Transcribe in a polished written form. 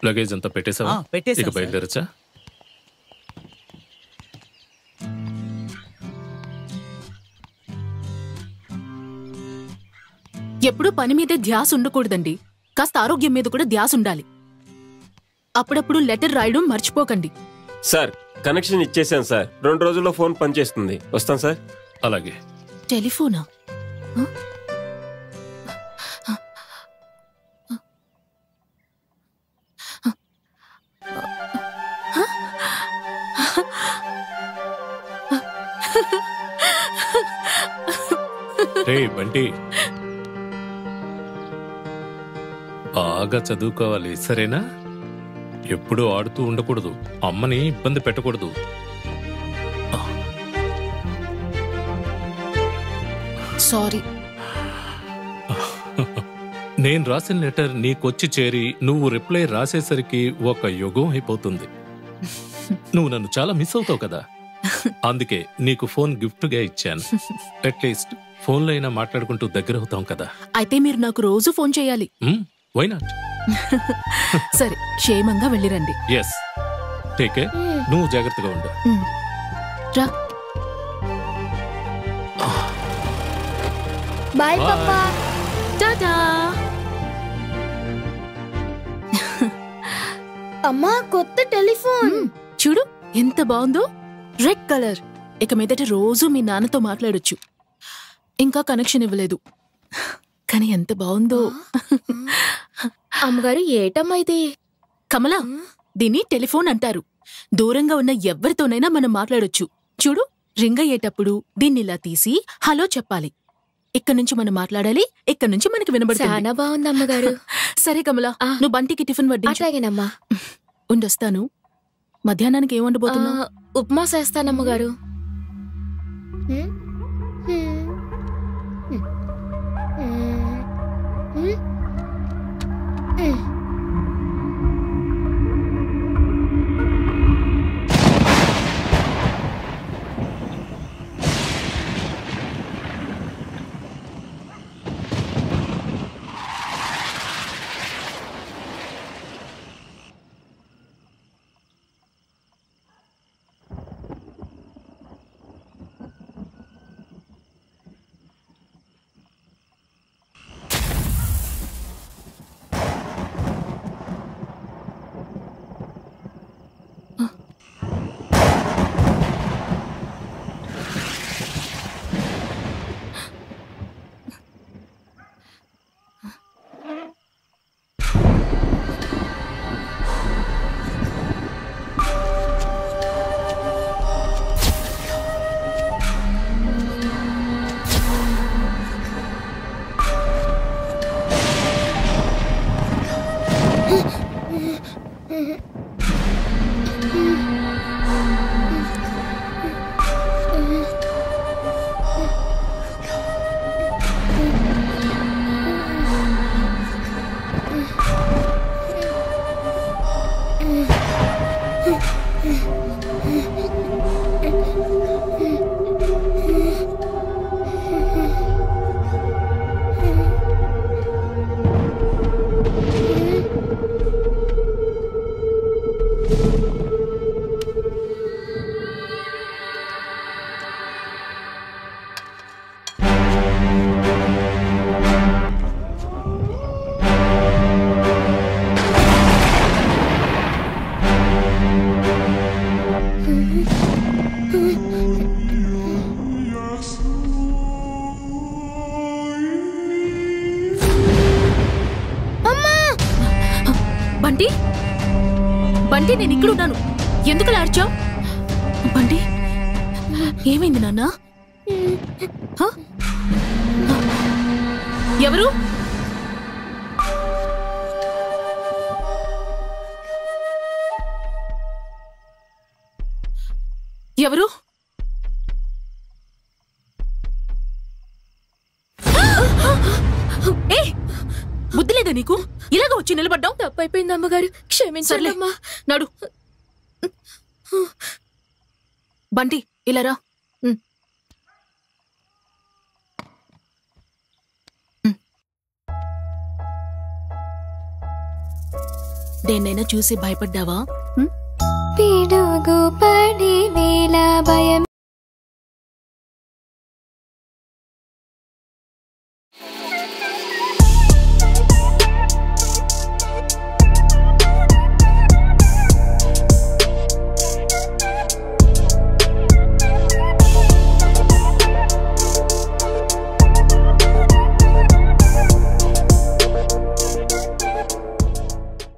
Luggage అంతా పెట్టేసావా? ఇక బయలుదేరచ్చా? ఎప్పుడూ పని మీదే ధ్యాస ఉండకూడదండి. కాస్త ఆరోగ్యం మీద కూడా ధ్యాస ఉండాలి. అప్పుడప్పుడు లెటర్ రాయడం మర్చిపోకండి. సార్ కనెక్షన్ ఇచ్చేసాను సార్. 2 రోజుల్లో ఫోన్ పనిచేస్తుంది. వస్తాను సార్. అలాగే. టెలిఫోనా? రే బంటి, బాగా చదువుకోవాలి, సరేనా? ఎప్పుడూ ఆడుతూ ఉండకూడదు, అమ్మని ఇబ్బంది పెట్టకూడదు. సారీ. నేను రాసిన లెటర్ నీకొచ్చి చేరి నువ్వు రిప్లై రాసేసరికి ఒక యుగం అయిపోతుంది. నువ్వు నన్ను చాలా మిస్ అవుతావు కదా, అందుకే నీకు ఫోన్ గిఫ్ట్ గా ఇచ్చాను. అట్లీస్ట్ ఫోన్ లో అయినా మాట్లాడుకుంటూ దగ్గర అవుతాం కదా. అయితే మీరు నాకు రోజు ఫోన్ చేయాలి. Why not? సరే, క్షేమంగా వెళ్ళిరండి. Yes, take care. నువ్వు జాగ్రత్తగా ఉండు. రా. బాయ్ పాపా. టాటా. అమ్మా, కొత్త టెలిఫోన్ చూడు ఎంత బాగుందో. Red colour. ఇక మీదట రోజు మీ నాన్నతో మాట్లాడొచ్చు. ఇంకా కనెక్షన్ ఇవ్వలేదు, కానీ ఎంత బాగుందో. అమ్మగారు, ఏటమ్మా ఇది? కమలా, దీన్ని టెలిఫోన్ అంటారు. దూరంగా ఉన్న ఎవరితోనైనా మనం మాట్లాడొచ్చు. చూడు, రింగ్ అయ్యేటప్పుడు దీన్ని ఇలా తీసి హలో చెప్పాలి. ఇక్కడ నుంచి మనం మాట్లాడాలి, ఇక్కడ నుంచి మనకి వినబడుతుంది. చాలా బాగుంది అమ్మగారు. సరే కమలా, నువ్వు బంటికి టిఫిన్ వడ్డించు. అట్లాగేనమ్మా. ఉండొస్తాను. మధ్యాహ్నానికి ఏం వండబోతున్నావు? ఉప్మా చేస్తానమ్మగారు. బంటి, బంటి, నేను ఇక్కడున్నాను. ఎందుకు లార్చావు? బంటి, ఏమైంది నాన్న? ఎవరు? ఎవరు? ఏ, బుద్ధి లేదా నీకు? ఇలాగ వచ్చి నిలబడ్డావు. తప్పైపోయింది అమ్మగారు, క్షమించండి అమ్మా. నడు. బంటి, ఇలా రా. దేన్నైనా చూసి భయపడ్డావా? పిడుగు పడి వేళ భయం